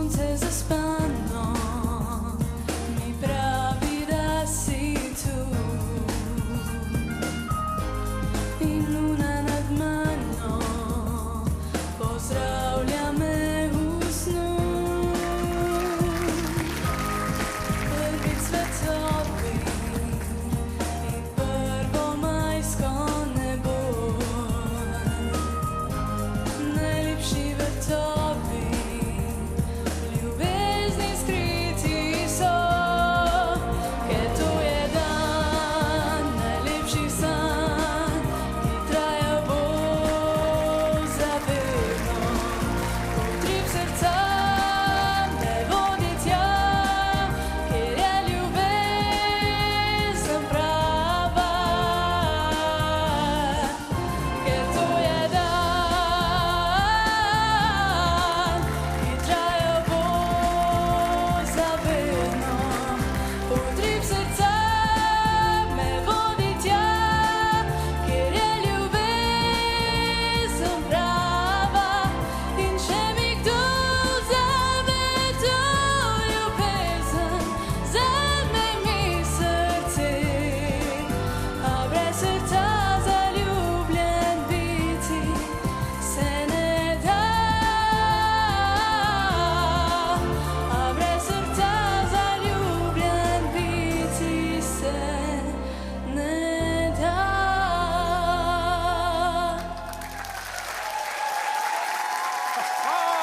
Slunce zaspano mi pravi da si tu in luna nad mano pozdravlja me u snu. Prvi cvetovi i prvo majsko nebo, najljepši vrtovi ljubezni skriti so, ker to je dan, najlepši san, ki trajal bo zavedno. Utrip srca me vodi tja, ker je ljubezen prava, ker to je dan, ki trajal bo zavedno. Utrip srca me vodi tja, ker je ljubezen prava. In če mi kdo vzame to ljubezen, vzame mi srce, a brez srca zaljubljen biti se ne da. A brez srca zaljubljen biti se ne da. Ah!